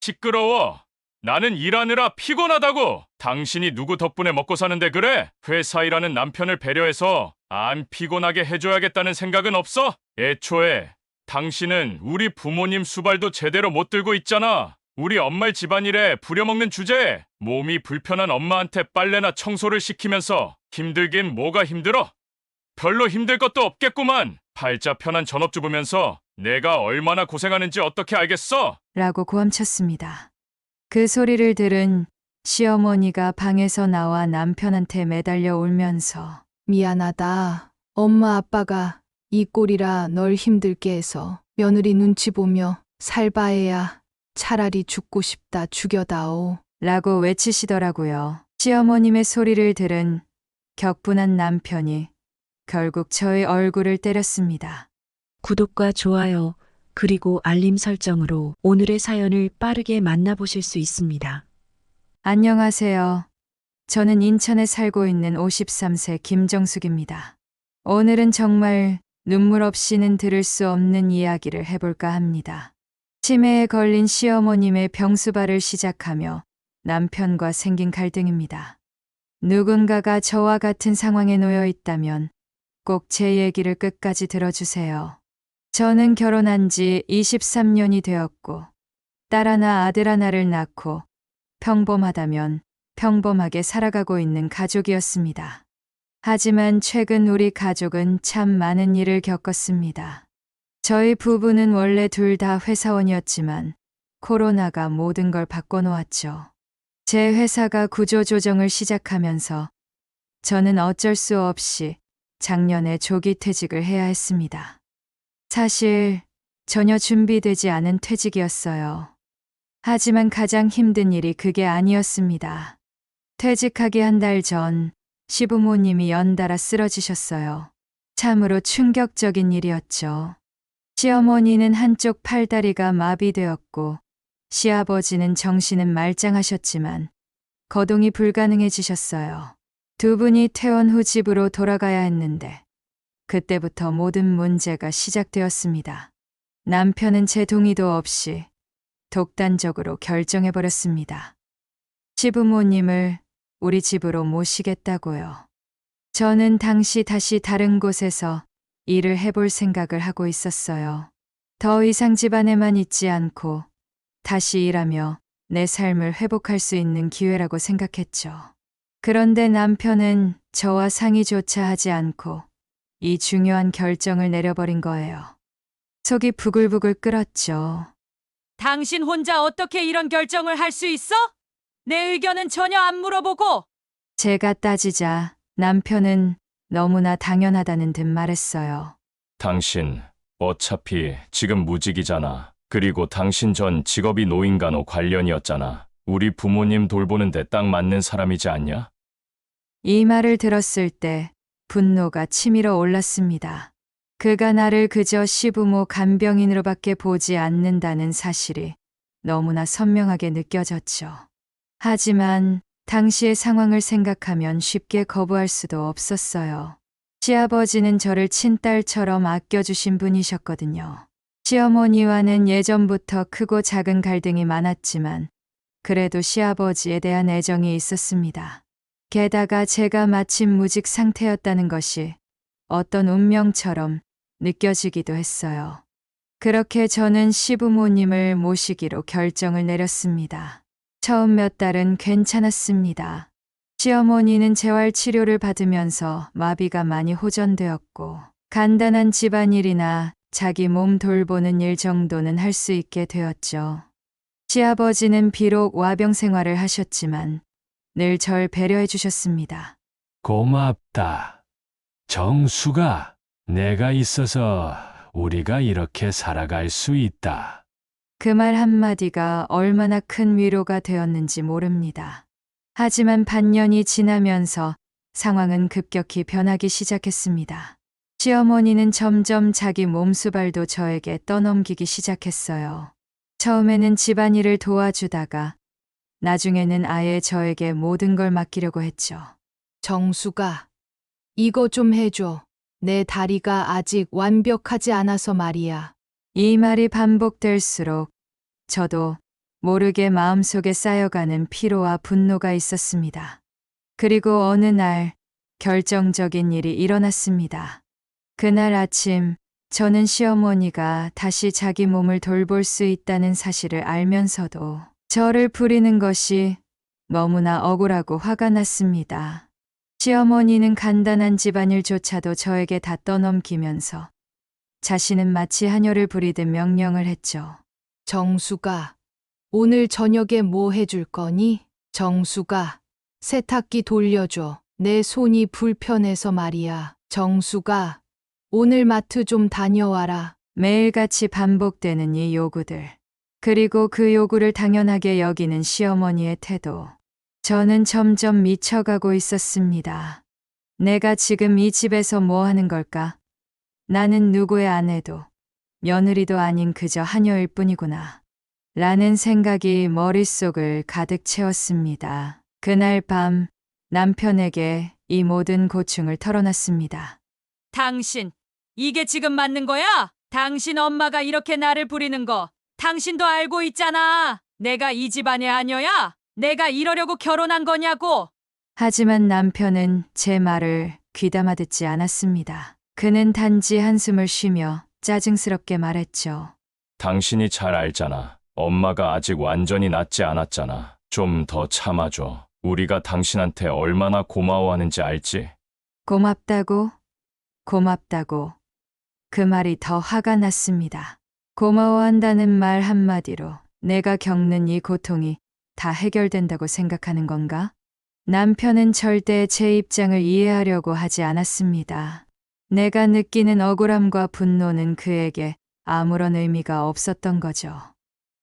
시끄러워. 나는 일하느라 피곤하다고. 당신이 누구 덕분에 먹고 사는데 그래? 회사 일하는 남편을 배려해서 안 피곤하게 해줘야겠다는 생각은 없어? 애초에 당신은 우리 부모님 수발도 제대로 못 들고 있잖아. 우리 엄마 집안일에 부려먹는 주제에 몸이 불편한 엄마한테 빨래나 청소를 시키면서 힘들긴 뭐가 힘들어? 별로 힘들 것도 없겠구만. 팔자 편한 전업주부면서 내가 얼마나 고생하는지 어떻게 알겠어? 라고 고함쳤습니다. 그 소리를 들은 시어머니가 방에서 나와 남편한테 매달려 울면서 미안하다. 엄마 아빠가 이 꼴이라 널 힘들게 해서 며느리 눈치 보며 살바해야 차라리 죽고 싶다 죽여다오. 라고 외치시더라고요. 시어머님의 소리를 들은 격분한 남편이 결국 저의 얼굴을 때렸습니다. 구독과 좋아요, 그리고 알림 설정으로 오늘의 사연을 빠르게 만나보실 수 있습니다. 안녕하세요. 저는 인천에 살고 있는 53세 김정숙입니다. 오늘은 정말 눈물 없이는 들을 수 없는 이야기를 해볼까 합니다. 치매에 걸린 시어머님의 병수발을 시작하며 남편과 생긴 갈등입니다. 누군가가 저와 같은 상황에 놓여 있다면 꼭 제 얘기를 끝까지 들어주세요. 저는 결혼한 지 23년이 되었고 딸 하나 아들 하나를 낳고 평범하다면 평범하게 살아가고 있는 가족이었습니다. 하지만 최근 우리 가족은 참 많은 일을 겪었습니다. 저희 부부는 원래 둘 다 회사원이었지만 코로나가 모든 걸 바꿔놓았죠. 제 회사가 구조조정을 시작하면서 저는 어쩔 수 없이 작년에 조기 퇴직을 해야 했습니다. 사실 전혀 준비되지 않은 퇴직이었어요. 하지만 가장 힘든 일이 그게 아니었습니다. 퇴직하기 한 달 전 시부모님이 연달아 쓰러지셨어요. 참으로 충격적인 일이었죠. 시어머니는 한쪽 팔다리가 마비되었고 시아버지는 정신은 말짱하셨지만 거동이 불가능해지셨어요. 두 분이 퇴원 후 집으로 돌아가야 했는데 그때부터 모든 문제가 시작되었습니다. 남편은 제 동의도 없이 독단적으로 결정해버렸습니다. 시부모님을 우리 집으로 모시겠다고요. 저는 당시 다시 다른 곳에서 일을 해볼 생각을 하고 있었어요. 더 이상 집안에만 있지 않고 다시 일하며 내 삶을 회복할 수 있는 기회라고 생각했죠. 그런데 남편은 저와 상의조차 하지 않고 이 중요한 결정을 내려버린 거예요. 속이 부글부글 끓었죠. 당신 혼자 어떻게 이런 결정을 할 수 있어? 내 의견은 전혀 안 물어보고. 제가 따지자 남편은 너무나 당연하다는 듯 말했어요. 당신 어차피 지금 무직이잖아. 그리고 당신 전 직업이 노인간호 관련이었잖아. 우리 부모님 돌보는데 딱 맞는 사람이지 않냐? 이 말을 들었을 때 분노가 치밀어 올랐습니다. 그가 나를 그저 시부모 간병인으로밖에 보지 않는다는 사실이 너무나 선명하게 느껴졌죠. 하지만 당시의 상황을 생각하면 쉽게 거부할 수도 없었어요. 시아버지는 저를 친딸처럼 아껴주신 분이셨거든요. 시어머니와는 예전부터 크고 작은 갈등이 많았지만 그래도 시아버지에 대한 애정이 있었습니다. 게다가 제가 마침 무직 상태였다는 것이 어떤 운명처럼 느껴지기도 했어요. 그렇게 저는 시부모님을 모시기로 결정을 내렸습니다. 처음 몇 달은 괜찮았습니다. 시어머니는 재활 치료를 받으면서 마비가 많이 호전되었고 간단한 집안일이나 자기 몸 돌보는 일 정도는 할 수 있게 되었죠. 시아버지는 비록 와병 생활을 하셨지만 늘 절 배려해 주셨습니다. 고맙다. 정수가 내가 있어서 우리가 이렇게 살아갈 수 있다. 그 말 한마디가 얼마나 큰 위로가 되었는지 모릅니다. 하지만 반년이 지나면서 상황은 급격히 변하기 시작했습니다. 시어머니는 점점 자기 몸수발도 저에게 떠넘기기 시작했어요. 처음에는 집안일을 도와주다가 나중에는 아예 저에게 모든 걸 맡기려고 했죠. 정수가 이거 좀 해줘. 내 다리가 아직 완벽하지 않아서 말이야. 이 말이 반복될수록 저도 모르게 마음속에 쌓여가는 피로와 분노가 있었습니다. 그리고 어느 날 결정적인 일이 일어났습니다. 그날 아침 저는 시어머니가 다시 자기 몸을 돌볼 수 있다는 사실을 알면서도 저를 부리는 것이 너무나 억울하고 화가 났습니다. 시어머니는 간단한 집안일조차도 저에게 다 떠넘기면서 자신은 마치 하녀를 부리듯 명령을 했죠. 정수가, 오늘 저녁에 뭐 해줄 거니? 정수가, 세탁기 돌려줘. 내 손이 불편해서 말이야. 정수가, 오늘 마트 좀 다녀와라. 매일같이 반복되는 이 요구들. 그리고 그 요구를 당연하게 여기는 시어머니의 태도. 저는 점점 미쳐가고 있었습니다. 내가 지금 이 집에서 뭐 하는 걸까? 나는 누구의 아내도 며느리도 아닌 그저 하녀일 뿐이구나. 라는 생각이 머릿속을 가득 채웠습니다. 그날 밤 남편에게 이 모든 고충을 털어놨습니다. 당신, 이게 지금 맞는 거야? 당신 엄마가 이렇게 나를 부리는 거 당신도 알고 있잖아. 내가 이 집안의 아녀야? 내가 이러려고 결혼한 거냐고. 하지만 남편은 제 말을 귀담아 듣지 않았습니다. 그는 단지 한숨을 쉬며 짜증스럽게 말했죠. 당신이 잘 알잖아. 엄마가 아직 완전히 낫지 않았잖아. 좀 더 참아줘. 우리가 당신한테 얼마나 고마워하는지 알지? 고맙다고? 고맙다고. 그 말이 더 화가 났습니다. 고마워한다는 말 한마디로 내가 겪는 이 고통이 다 해결된다고 생각하는 건가? 남편은 절대 제 입장을 이해하려고 하지 않았습니다. 내가 느끼는 억울함과 분노는 그에게 아무런 의미가 없었던 거죠.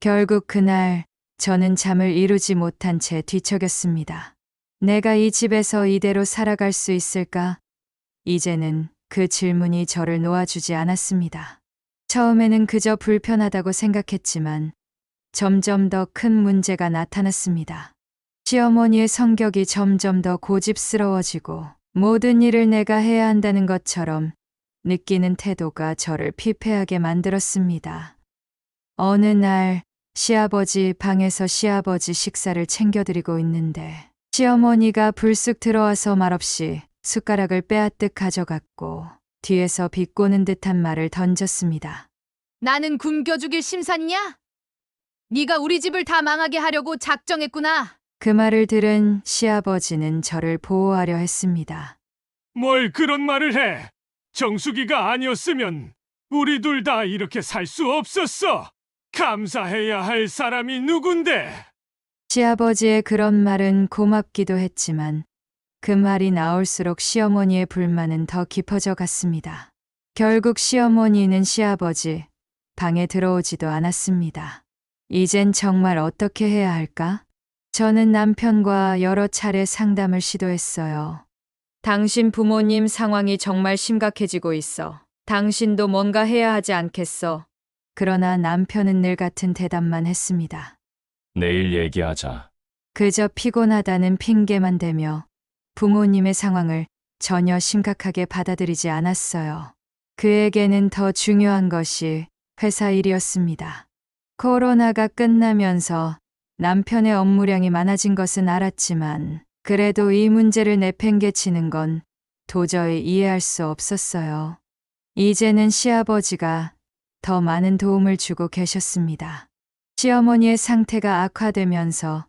결국 그날 저는 잠을 이루지 못한 채 뒤척였습니다. 내가 이 집에서 이대로 살아갈 수 있을까? 이제는 그 질문이 저를 놓아주지 않았습니다. 처음에는 그저 불편하다고 생각했지만 점점 더 큰 문제가 나타났습니다. 시어머니의 성격이 점점 더 고집스러워지고 모든 일을 내가 해야 한다는 것처럼 느끼는 태도가 저를 피폐하게 만들었습니다. 어느 날 시아버지 방에서 시아버지 식사를 챙겨드리고 있는데 시어머니가 불쑥 들어와서 말없이 숟가락을 빼앗듯 가져갔고 뒤에서 비꼬는 듯한 말을 던졌습니다. 나는 굶겨 죽일 심산이냐? 네가 우리 집을 다 망하게 하려고 작정했구나. 그 말을 들은 시아버지는 저를 보호하려 했습니다. 뭘 그런 말을 해? 정수기가 아니었으면 우리 둘 다 이렇게 살 수 없었어. 감사해야 할 사람이 누군데? 시아버지의 그런 말은 고맙기도 했지만 그 말이 나올수록 시어머니의 불만은 더 깊어져 갔습니다. 결국 시어머니는 시아버지 방에 들어오지도 않았습니다. 이젠 정말 어떻게 해야 할까? 저는 남편과 여러 차례 상담을 시도했어요. 당신 부모님 상황이 정말 심각해지고 있어. 당신도 뭔가 해야 하지 않겠어? 그러나 남편은 늘 같은 대답만 했습니다. 내일 얘기하자. 그저 피곤하다는 핑계만 대며 부모님의 상황을 전혀 심각하게 받아들이지 않았어요. 그에게는 더 중요한 것이 회사 일이었습니다. 코로나가 끝나면서 남편의 업무량이 많아진 것은 알았지만 그래도 이 문제를 내팽개치는 건 도저히 이해할 수 없었어요. 이제는 시아버지가 더 많은 도움을 주고 계셨습니다. 시어머니의 상태가 악화되면서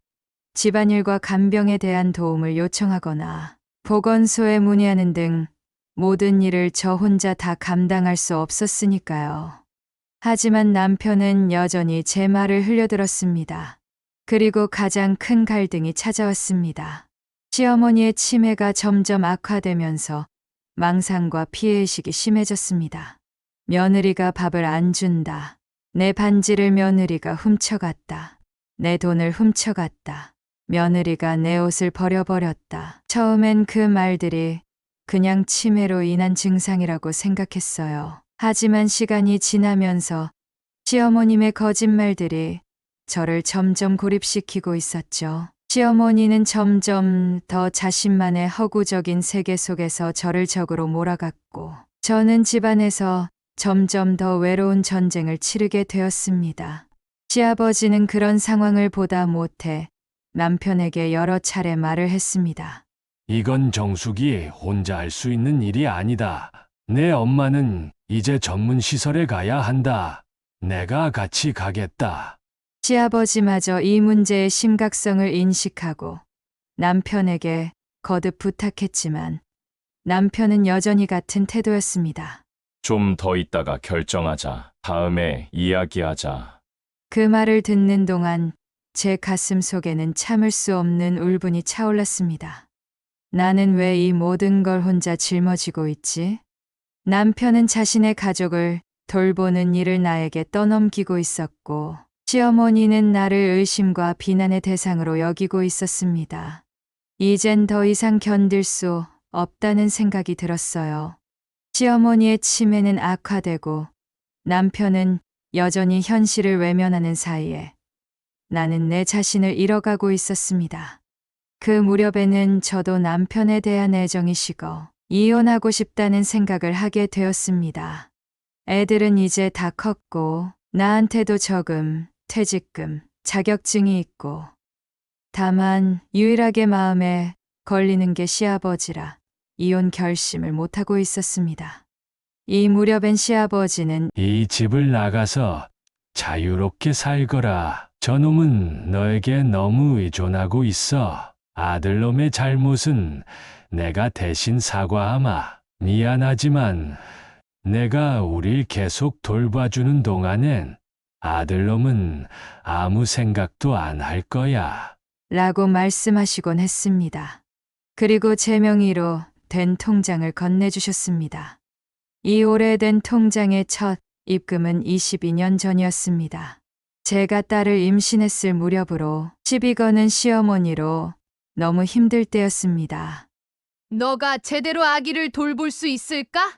집안일과 간병에 대한 도움을 요청하거나 보건소에 문의하는 등 모든 일을 저 혼자 다 감당할 수 없었으니까요. 하지만 남편은 여전히 제 말을 흘려들었습니다. 그리고 가장 큰 갈등이 찾아왔습니다. 시어머니의 치매가 점점 악화되면서 망상과 피해의식이 심해졌습니다. 며느리가 밥을 안 준다. 내 반지를 며느리가 훔쳐갔다. 내 돈을 훔쳐갔다. 며느리가 내 옷을 버려버렸다. 처음엔 그 말들이 그냥 치매로 인한 증상이라고 생각했어요. 하지만 시간이 지나면서 시어머님의 거짓말들이 저를 점점 고립시키고 있었죠. 시어머니는 점점 더 자신만의 허구적인 세계 속에서 저를 적으로 몰아갔고 저는 집안에서 점점 더 외로운 전쟁을 치르게 되었습니다. 시아버지는 그런 상황을 보다 못해 남편에게 여러 차례 말을 했습니다. 이건 정숙이 혼자 할 수 있는 일이 아니다. 내 엄마는 이제 전문 시설에 가야 한다. 내가 같이 가겠다. 시아버지마저 이 문제의 심각성을 인식하고 남편에게 거듭 부탁했지만 남편은 여전히 같은 태도였습니다. 좀 더 있다가 결정하자. 다음에 이야기하자. 그 말을 듣는 동안 제 가슴 속에는 참을 수 없는 울분이 차올랐습니다. 나는 왜 이 모든 걸 혼자 짊어지고 있지? 남편은 자신의 가족을 돌보는 일을 나에게 떠넘기고 있었고, 시어머니는 나를 의심과 비난의 대상으로 여기고 있었습니다. 이젠 더 이상 견딜 수 없다는 생각이 들었어요. 시어머니의 치매는 악화되고 남편은 여전히 현실을 외면하는 사이에 나는 내 자신을 잃어가고 있었습니다. 그 무렵에는 저도 남편에 대한 애정이 식어 이혼하고 싶다는 생각을 하게 되었습니다. 애들은 이제 다 컸고 나한테도 저금, 퇴직금, 자격증이 있고 다만 유일하게 마음에 걸리는 게 시아버지라 이혼 결심을 못하고 있었습니다. 이 무렵엔 시아버지는 이 집을 나가서 자유롭게 살거라. 저놈은 너에게 너무 의존하고 있어. 아들놈의 잘못은 내가 대신 사과하마. 미안하지만 내가 우릴 계속 돌봐주는 동안엔 아들놈은 아무 생각도 안 할 거야. 라고 말씀하시곤 했습니다. 그리고 제 명의로 된 통장을 건네주셨습니다. 이 오래된 통장의 첫 입금은 22년 전이었습니다. 제가 딸을 임신했을 무렵으로 시비 거는 시어머니로 너무 힘들 때였습니다. 너가 제대로 아기를 돌볼 수 있을까?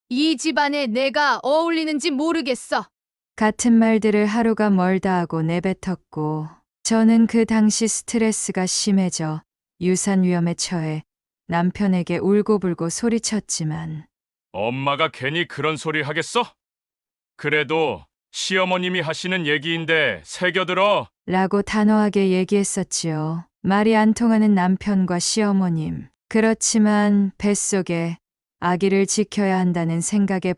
이 집안에 내가 어울리는지 모르겠어. 같은 말들을 하루가 멀다 하고 내뱉었고 저는 그 당시 스트레스가 심해져 유산 위험에 처해 남편에게 울고불고 소리쳤지만 엄마가 괜히 그런 소리 하겠어? 그래도 시어머님이 하시는 얘기인데 새겨들어. 라고 단호하게 얘기했었지요. 말이 안 통하는 남편과 시어머님. 그렇지만 뱃속에 아기를 지켜야 한다는 생각에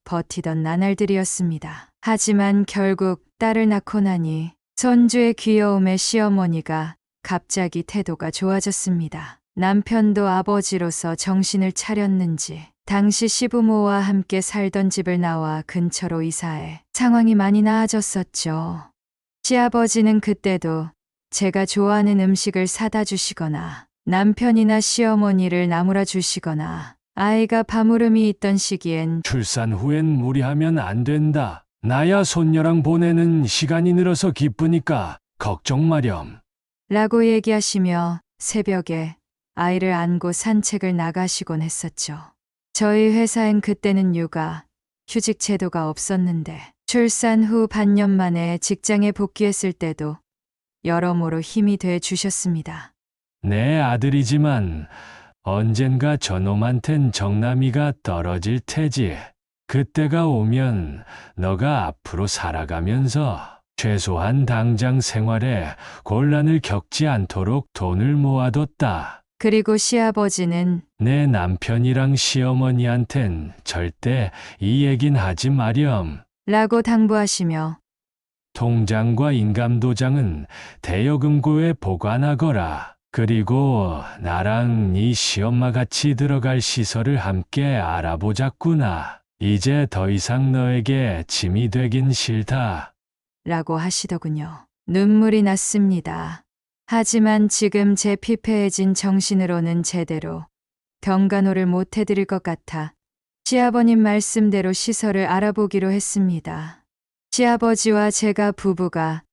버티던 나날들이었습니다. 하지만 결국 딸을 낳고 나니 손주의 귀여움에 시어머니가 갑자기 태도가 좋아졌습니다. 남편도 아버지로서 정신을 차렸는지 당시 시부모와 함께 살던 집을 나와 근처로 이사해 상황이 많이 나아졌었죠. 시아버지는 그때도 제가 좋아하는 음식을 사다 주시거나 남편이나 시어머니를 나무라 주시거나 아이가 밤울음이 있던 시기엔 출산 후엔 무리하면 안 된다. 나야 손녀랑 보내는 시간이 늘어서 기쁘니까 걱정 마렴. 라고 얘기하시며 새벽에 아이를 안고 산책을 나가시곤 했었죠. 저희 회사엔 그때는 육아, 휴직 제도가 없었는데 출산 후 반년 만에 직장에 복귀했을 때도 여러모로 힘이 돼 주셨습니다. 내 아들이지만 언젠가 저놈한텐 정남이가 떨어질 테지. 그때가 오면 너가 앞으로 살아가면서 최소한 당장 생활에 곤란을 겪지 않도록 돈을 모아뒀다. 그리고 시아버지는 내 남편이랑 시어머니한텐 절대 이 얘긴 하지 마렴. 라고 당부하시며 통장과 인감도장은 대여금고에 보관하거라. 그리고 나랑 네 시엄마 같이 들어갈 시설을 함께 알아보자꾸나. 이제 더 이상 너에게 짐이 되긴 싫다. 라고 하시더군요. 눈물이 났습니다. 하지만 지금 제 피폐해진 정신으로는 제대로 병간호를 못 해드릴 것 같아 시아버님 말씀대로 시설을 알아보기로 했습니다. 시아버지와 제가 부부가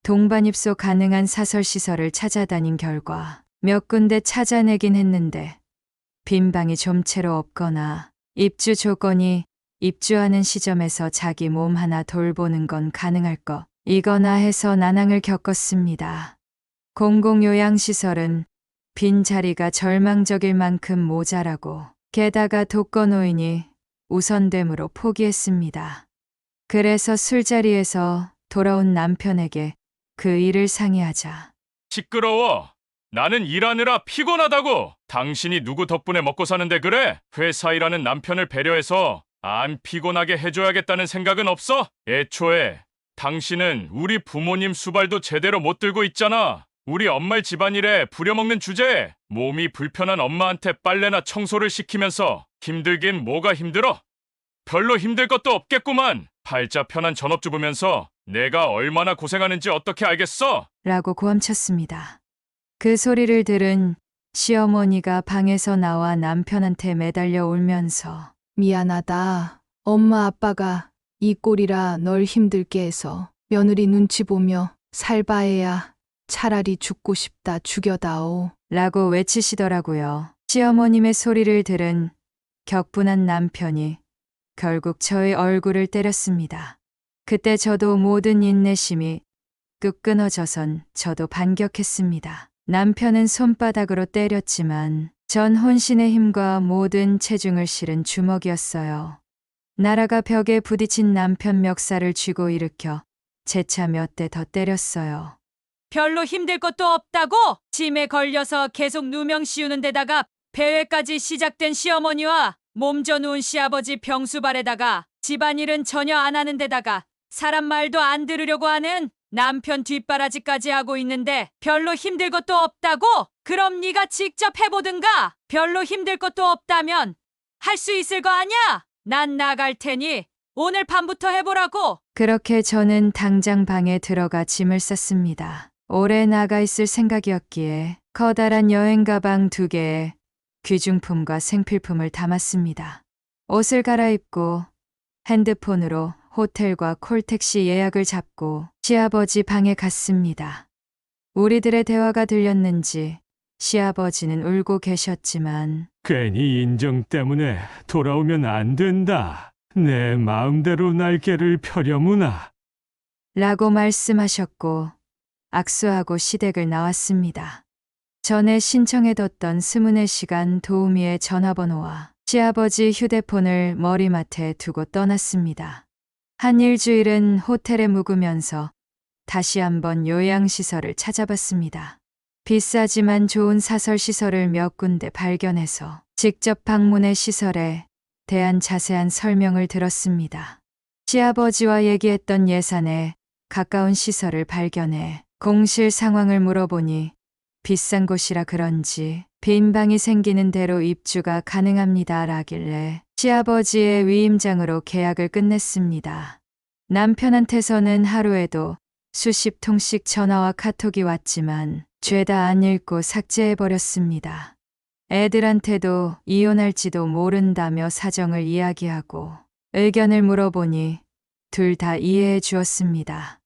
동반 입소 가능한 사설시설을 찾아다닌 결과 몇 군데 찾아내긴 했는데 빈 방이 좀 채로 없거나 입주 조건이 입주하는 시점에서 자기 몸 하나 돌보는 건 가능할 것 이거나 해서 난항을 겪었습니다. 공공요양시설은 빈자리가 절망적일 만큼 모자라고 게다가 독거노인이 우선됨으로 포기했습니다. 그래서 술자리에서 돌아온 남편에게 그 일을 상의하자. 시끄러워. 나는 일하느라 피곤하다고. 당신이 누구 덕분에 먹고 사는데 그래? 회사 일하는 남편을 배려해서 안 피곤하게 해줘야겠다는 생각은 없어? 애초에 당신은 우리 부모님 수발도 제대로 못 들고 있잖아. 우리 엄마의 집안일에 부려먹는 주제에 몸이 불편한 엄마한테 빨래나 청소를 시키면서 힘들긴 뭐가 힘들어? 별로 힘들 것도 없겠구만. 팔자 편한 전업주부면서 내가 얼마나 고생하는지 어떻게 알겠어? 라고 고함쳤습니다. 그 소리를 들은 시어머니가 방에서 나와 남편한테 매달려 울면서 미안하다. 엄마 아빠가 이 꼴이라 널 힘들게 해서 며느리 눈치 보며 살바해야 차라리 죽고 싶다 죽여다오. 라고 외치시더라고요. 시어머님의 소리를 들은 격분한 남편이 결국 저의 얼굴을 때렸습니다. 그때 저도 모든 인내심이 뚝 끊어져선 저도 반격했습니다. 남편은 손바닥으로 때렸지만 전 혼신의 힘과 모든 체중을 실은 주먹이었어요. 나라가 벽에 부딪힌 남편 멱살을 쥐고 일으켜 재차 몇 대 더 때렸어요. 별로 힘들 것도 없다고? 짐에 걸려서 계속 누명 씌우는 데다가 배회까지 시작된 시어머니와 몸져 누운 시아버지 병수발에다가 집안일은 전혀 안 하는 데다가 사람 말도 안 들으려고 하는 남편 뒷바라지까지 하고 있는데 별로 힘들 것도 없다고? 그럼 네가 직접 해보든가. 별로 힘들 것도 없다면 할 수 있을 거 아니야? 난 나갈 테니 오늘 밤부터 해보라고. 그렇게 저는 당장 방에 들어가 짐을 쌌습니다. 오래 나가 있을 생각이었기에 커다란 여행 가방 2개에 귀중품과 생필품을 담았습니다. 옷을 갈아입고 핸드폰으로 호텔과 콜택시 예약을 잡고 시아버지 방에 갔습니다. 우리들의 대화가 들렸는지 시아버지는 울고 계셨지만 괜히 인정 때문에 돌아오면 안 된다. 내 마음대로 날개를 펴려무나. 라고 말씀하셨고 악수하고 시댁을 나왔습니다. 전에 신청해뒀던 24시간 도우미의 전화번호와 시아버지 휴대폰을 머리맡에 두고 떠났습니다. 한 일주일은 호텔에 묵으면서 다시 한번 요양시설을 찾아봤습니다. 비싸지만 좋은 사설시설을 몇 군데 발견해서 직접 방문해 시설에 대한 자세한 설명을 들었습니다. 시아버지와 얘기했던 예산에 가까운 시설을 발견해 공실 상황을 물어보니 비싼 곳이라 그런지 빈 방이 생기는 대로 입주가 가능합니다 라길래 시아버지의 위임장으로 계약을 끝냈습니다. 남편한테서는 하루에도 수십 통씩 전화와 카톡이 왔지만 죄다 안 읽고 삭제해버렸습니다. 애들한테도 이혼할지도 모른다며 사정을 이야기하고 의견을 물어보니 둘 다 이해해 주었습니다.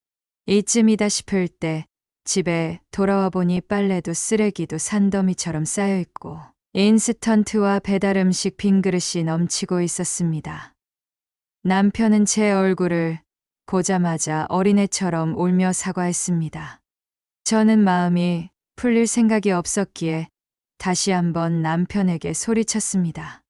이쯤이다 싶을 때 집에 돌아와 보니 빨래도 쓰레기도 산더미처럼 쌓여있고 인스턴트와 배달 음식 빈 그릇이 넘치고 있었습니다. 남편은 제 얼굴을 보자마자 어린애처럼 울며 사과했습니다. 저는 마음이 풀릴 생각이 없었기에 다시 한번 남편에게 소리쳤습니다.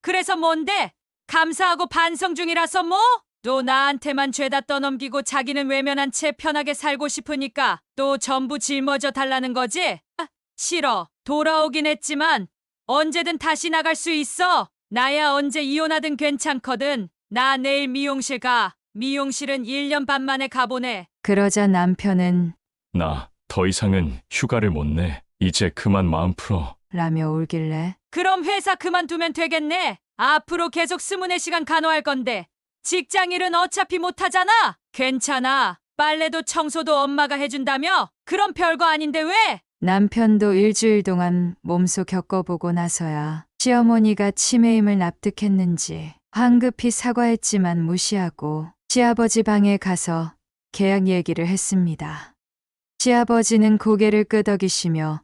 그래서 뭔데? 감사하고 반성 중이라서 뭐? 또 나한테만 죄다 떠넘기고 자기는 외면한 채 편하게 살고 싶으니까 또 전부 짊어져 달라는 거지? 아, 싫어. 돌아오긴 했지만 언제든 다시 나갈 수 있어. 나야 언제 이혼하든 괜찮거든. 나 내일 미용실 가. 미용실은 1년 반 만에 가보네. 그러자 남편은 나 더 이상은 휴가를 못 내. 이제 그만 마음 풀어. 라며 울길래 그럼 회사 그만두면 되겠네. 앞으로 계속 24시간 간호할 건데 직장일은 어차피 못하잖아. 괜찮아. 빨래도 청소도 엄마가 해준다며? 그럼 별거 아닌데 왜? 남편도 일주일 동안 몸소 겪어보고 나서야 시어머니가 치매임을 납득했는지 황급히 사과했지만 무시하고 시아버지 방에 가서 계약 얘기를 했습니다. 시아버지는 고개를 끄덕이시며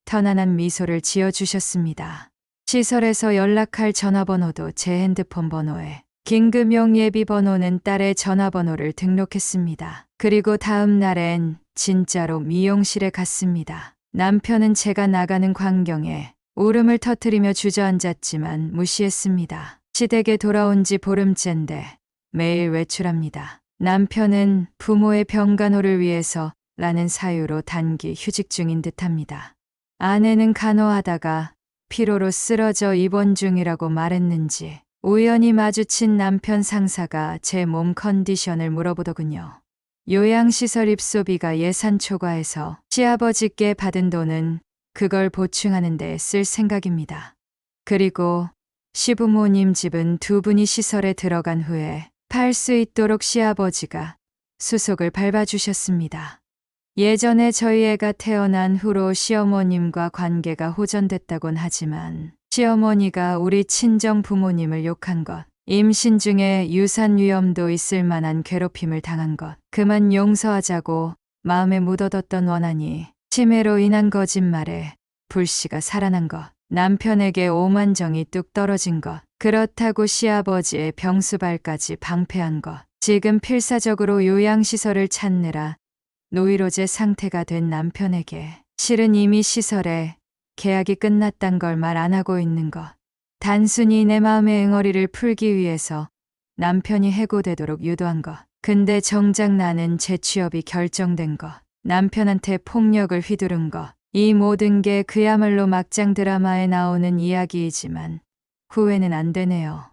편안한 미소를 지어주셨습니다. 시설에서 연락할 전화번호도 제 핸드폰 번호에 긴급용 예비 번호는 딸의 전화번호를 등록했습니다. 그리고 다음 날엔 진짜로 미용실에 갔습니다. 남편은 제가 나가는 광경에 울음을 터뜨리며 주저앉았지만 무시했습니다. 시댁에 돌아온 지 보름째인데 매일 외출합니다. 남편은 부모의 병간호를 위해서 라는 사유로 단기 휴직 중인 듯합니다. 아내는 간호하다가 피로로 쓰러져 입원 중이라고 말했는지 우연히 마주친 남편 상사가 제 몸 컨디션을 물어보더군요. 요양시설 입소비가 예산 초과해서 시아버지께 받은 돈은 그걸 보충하는 데 쓸 생각입니다. 그리고 시부모님 집은 두 분이 시설에 들어간 후에 팔 수 있도록 시아버지가 수속을 밟아주셨습니다. 예전에 저희 애가 태어난 후로 시어머님과 관계가 호전됐다곤 하지만 시어머니가 우리 친정 부모님을 욕한 것, 임신 중에 유산 위험도 있을 만한 괴롭힘을 당한 것, 그만 용서하자고 마음에 묻어뒀던 원한이 치매로 인한 거짓말에 불씨가 살아난 것, 남편에게 오만정이 뚝 떨어진 것, 그렇다고 시아버지의 병수발까지 방패한 것, 지금 필사적으로 요양시설을 찾느라 노이로제 상태가 된 남편에게 실은 이미 시설에 계약이 끝났단 걸 말 안 하고 있는 것, 단순히 내 마음의 응어리를 풀기 위해서 남편이 해고되도록 유도한 것, 근데 정작 나는 재취업이 결정된 것, 남편한테 폭력을 휘두른 것, 이 모든 게 그야말로 막장 드라마에 나오는 이야기이지만 후회는 안 되네요.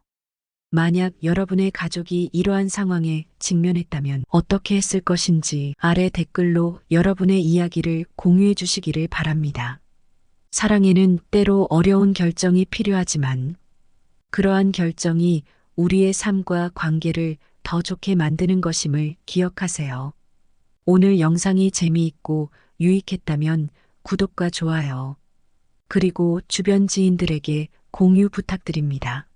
만약 여러분의 가족이 이러한 상황에 직면했다면 어떻게 했을 것인지 아래 댓글로 여러분의 이야기를 공유해 주시기를 바랍니다. 사랑에는 때로 어려운 결정이 필요하지만 그러한 결정이 우리의 삶과 관계를 더 좋게 만드는 것임을 기억하세요. 오늘 영상이 재미있고 유익했다면 구독과 좋아요, 그리고 주변 지인들에게 공유 부탁드립니다.